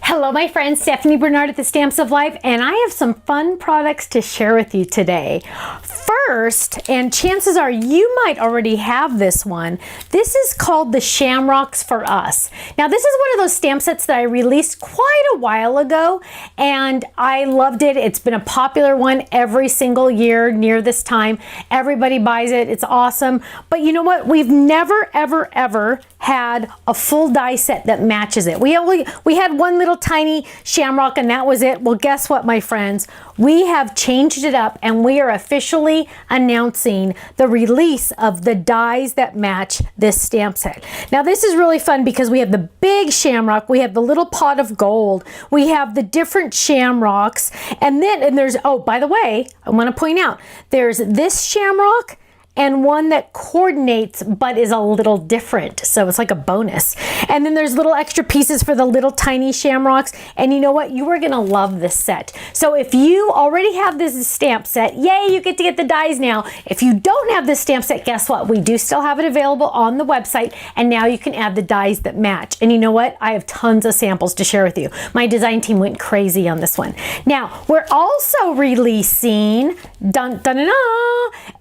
Hello my friends, Stephanie Bernard at the Stamps of Life, and I have some fun products to share with you today. First, and chances are you might already have this one, this is called the Shamrocks for Us. Now this is one of those stamp sets that I released quite a while ago and I loved it. It's been a popular one every single year near this time. Everybody buys it, it's awesome. But you know what? We've never ever had a full die set that matches it. We had one little tiny shamrock and that was it. Well, guess what, my friends? We have changed it up and we are officially announcing the release of the dies that match this stamp set. Now this is really fun because we have the big shamrock, we have the little pot of gold, we have the different shamrocks, and there's, oh, by the way, I want to point out, there's this shamrock and one that coordinates but is a little different, so it's like a bonus. And then there's little extra pieces for the little tiny shamrocks, and you know what, you are gonna love this set. So if you already have this stamp set, yay, you get to get the dies now. If you don't have this stamp set, guess what, we do still have it available on the website, and now you can add the dies that match. And you know what, I have tons of samples to share with you. My design team went crazy on this one. Now we're also releasing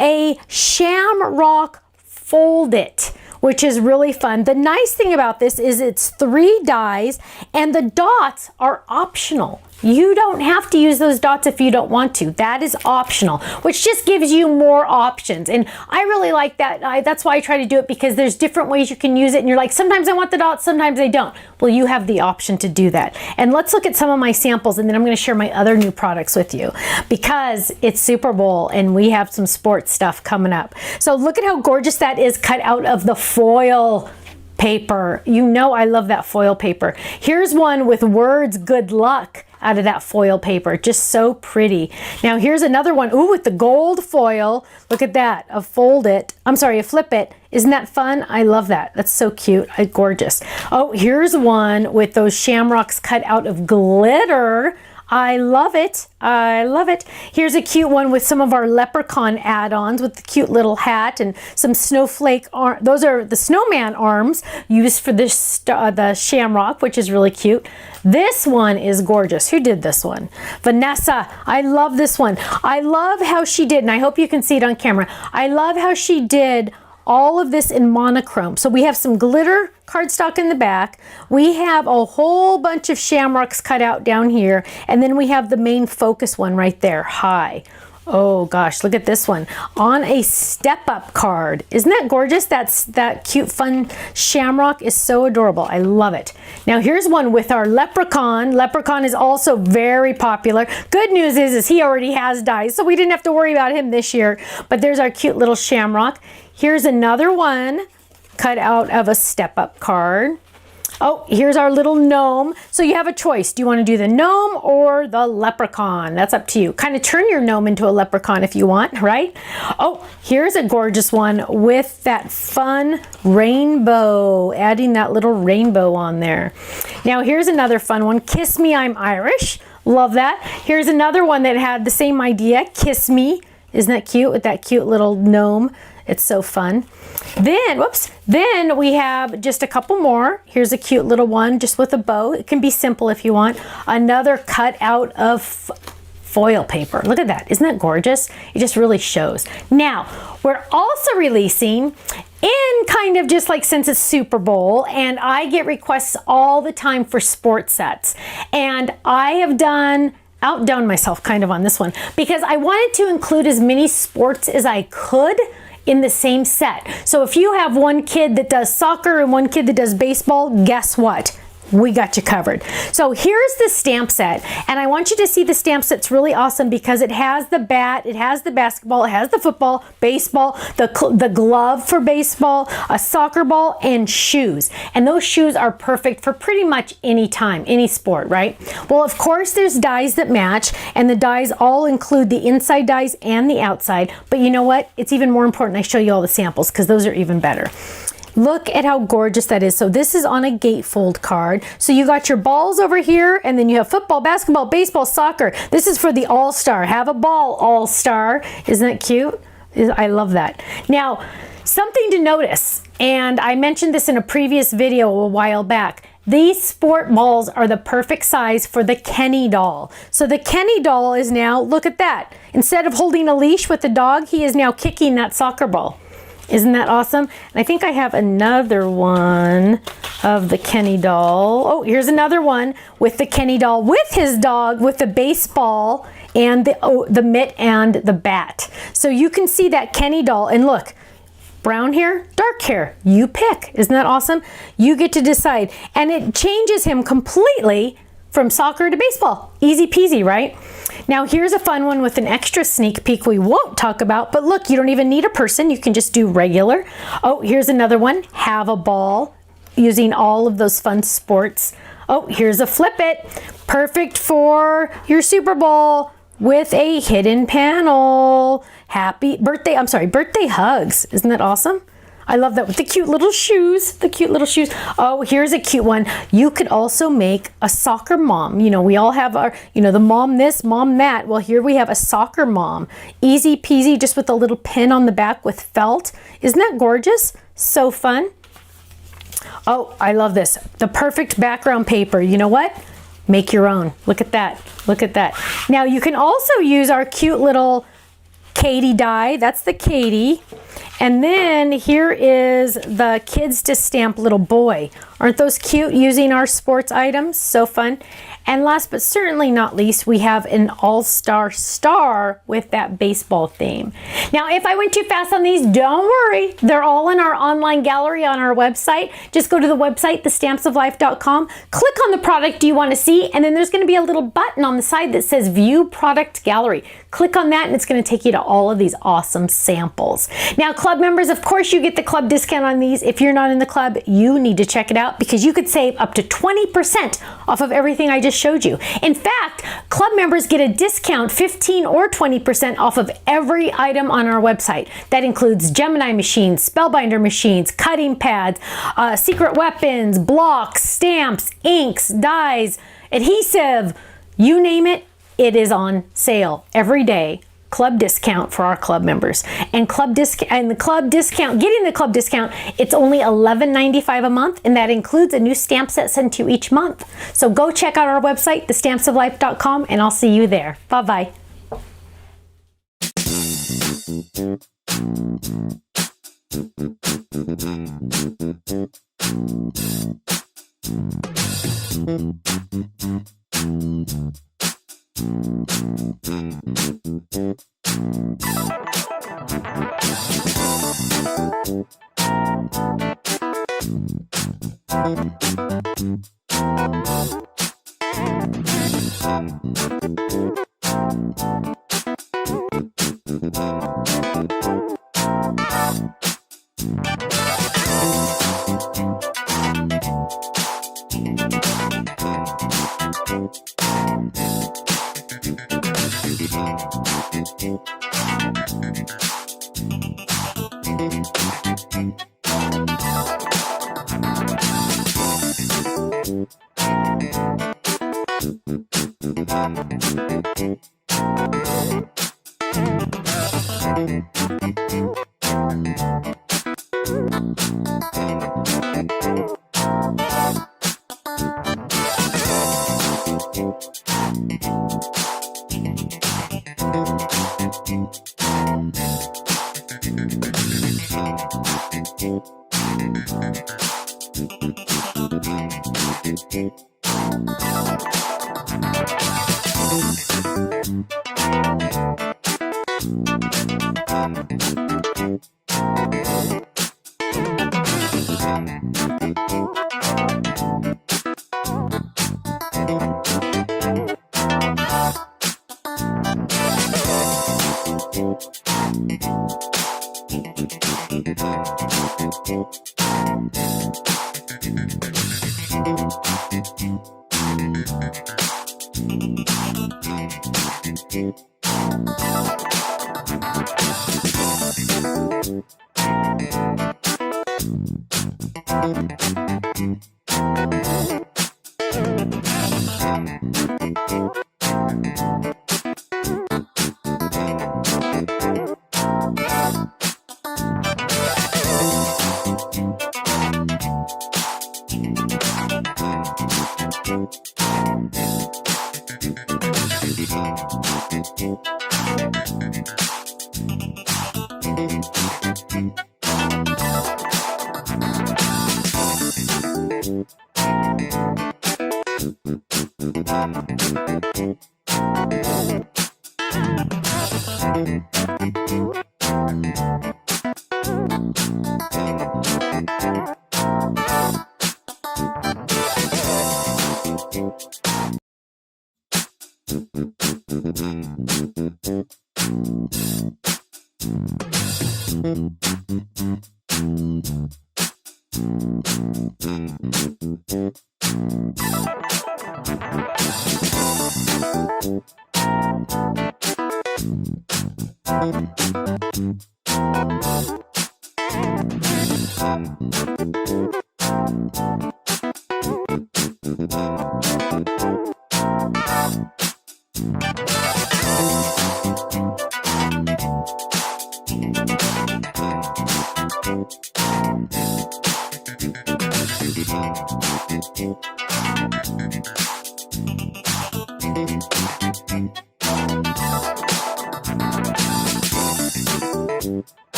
a Shamrock Fold-it, which is really fun. The nice thing about this is it's 3 dies and the dots are optional. You don't have to use those dots if you don't want to. That is optional, which just gives you more options. And I really like that. That's why I try to do it, because there's different ways you can use it. And you're like, sometimes I want the dots, sometimes I don't. Well, you have the option to do that. And let's look at some of my samples, and then I'm going to share my other new products with you because it's Super Bowl and we have some sports stuff coming up. So look at how gorgeous that is, cut out of the foil paper. You know I love that foil paper. Here's one with words good luck out of that foil paper. Just so pretty. Now here's another one, ooh, with the gold foil. Look at that, a Fold-it. I'm sorry, a Flip-it. Isn't that fun? I love that. That's so cute, gorgeous. Oh, here's one with those shamrocks cut out of glitter. I love it. I love it. Here's a cute one with some of our leprechaun add-ons with the cute little hat and some snowflake arm. Those are the snowman arms used for this the shamrock, which is really cute. This one is gorgeous. Who did this one? Vanessa. I love this one. I love how she did, and I hope you can see it on camera. I love how she did all of this in monochrome. So we have some glitter cardstock in the back. We have a whole bunch of shamrocks cut out down here. And then we have the main focus one right there, high. Oh gosh, look at this one. On a step-up card. Isn't that gorgeous? That cute, fun shamrock is so adorable. I love it. Now here's one with our leprechaun. Leprechaun is also very popular. Good news is he already has dies, so we didn't have to worry about him this year. But there's our cute little shamrock. Here's another one cut out of a step-up card. Oh, here's our little gnome. So you have a choice. Do you want to do the gnome or the leprechaun? That's up to you. Kind of turn your gnome into a leprechaun if you want, right? Oh, here's a gorgeous one with that fun rainbow, adding that little rainbow on there. Now here's another fun one. Kiss Me, I'm Irish. Love that. Here's another one that had the same idea. Kiss Me. Isn't that cute with that cute little gnome? It's so fun. Then, whoops, then we have just a couple more. Here's a cute little one just with a bow. It can be simple if you want. Another cut out of foil paper. Look at that. Isn't that gorgeous? It just really shows. Now, we're also releasing in kind of just like, since it's Super Bowl, and I get requests all the time for sports sets. And I have outdone myself kind of on this one because I wanted to include as many sports as I could in the same set. So if you have one kid that does soccer and one kid that does baseball, guess what? We got you covered. So here's the stamp set, and I want you to see the stamp set's really awesome because it has the bat, it has the basketball, it has the football, baseball, the glove for baseball, a soccer ball, and shoes. And those shoes are perfect for pretty much any time, any sport, right? Well, of course, there's dies that match, and the dies all include the inside dies and the outside. But you know what? It's even more important I show you all the samples because those are even better. Look at how gorgeous that is. So this is on a gatefold card. So you got your balls over here, and then you have football, basketball, baseball, soccer. This is for the all-star. Have a ball, all-star. Isn't that cute? I love that. Now, something to notice, and I mentioned this in a previous video a while back. These sport balls are the perfect size for the Kenny doll. So the Kenny doll is now, look at that. Instead of holding a leash with the dog, he is now kicking that soccer ball. Isn't that awesome? And I think I have another one of the Kenny doll. Oh, here's another one with the Kenny doll with his dog with the baseball and the mitt and the bat. So you can see that Kenny doll, and look, brown hair, dark hair, you pick. Isn't that awesome? You get to decide. And it changes him completely from soccer to baseball. Easy peasy, right? Now here's a fun one with an extra sneak peek we won't talk about, but look, you don't even need a person. You can just do regular. Oh, here's another one. Have a ball, using all of those fun sports. Oh, here's a flip it. Perfect for your Super Bowl with a hidden panel. Happy birthday, I'm sorry, birthday hugs. Isn't that awesome? I love that with the cute little shoes, the cute little shoes. Oh, here's a cute one. You could also make a soccer mom. You know, we all have our, you know, the mom this, mom that. Well, here we have a soccer mom. Easy peasy, just with a little pin on the back with felt. Isn't that gorgeous? So fun. Oh, I love this. The perfect background paper. You know what? Make your own. Look at that. Look at that. Now you can also use our cute little Katie die. That's the Katie. And then here is the kids to stamp little boy. Aren't those cute, using our sports items? So fun. And last but certainly not least, we have an all-star star with that baseball theme. Now, if I went too fast on these, don't worry. They're all in our online gallery on our website. Just go to the website, thestampsoflife.com, click on the product you want to see, and then there's going to be a little button on the side that says View Product Gallery. Click on that, and it's going to take you to all of these awesome samples. Now, club members, of course, you get the club discount on these. If you're not in the club, you need to check it out because you could save up to 20% off of everything I just showed you. In fact, club members get a discount 15 or 20% off of every item on our website. That includes Gemini machines, Spellbinder machines, cutting pads, secret weapons, blocks, stamps, inks, dyes, adhesive, you name it, it is on sale every day. Club discount for our club members. And getting the club discount, it's only $11.95 a month, and that includes a new stamp set sent to you each month. So go check out our website, thestampsoflife.com, and I'll see you there. Bye-bye.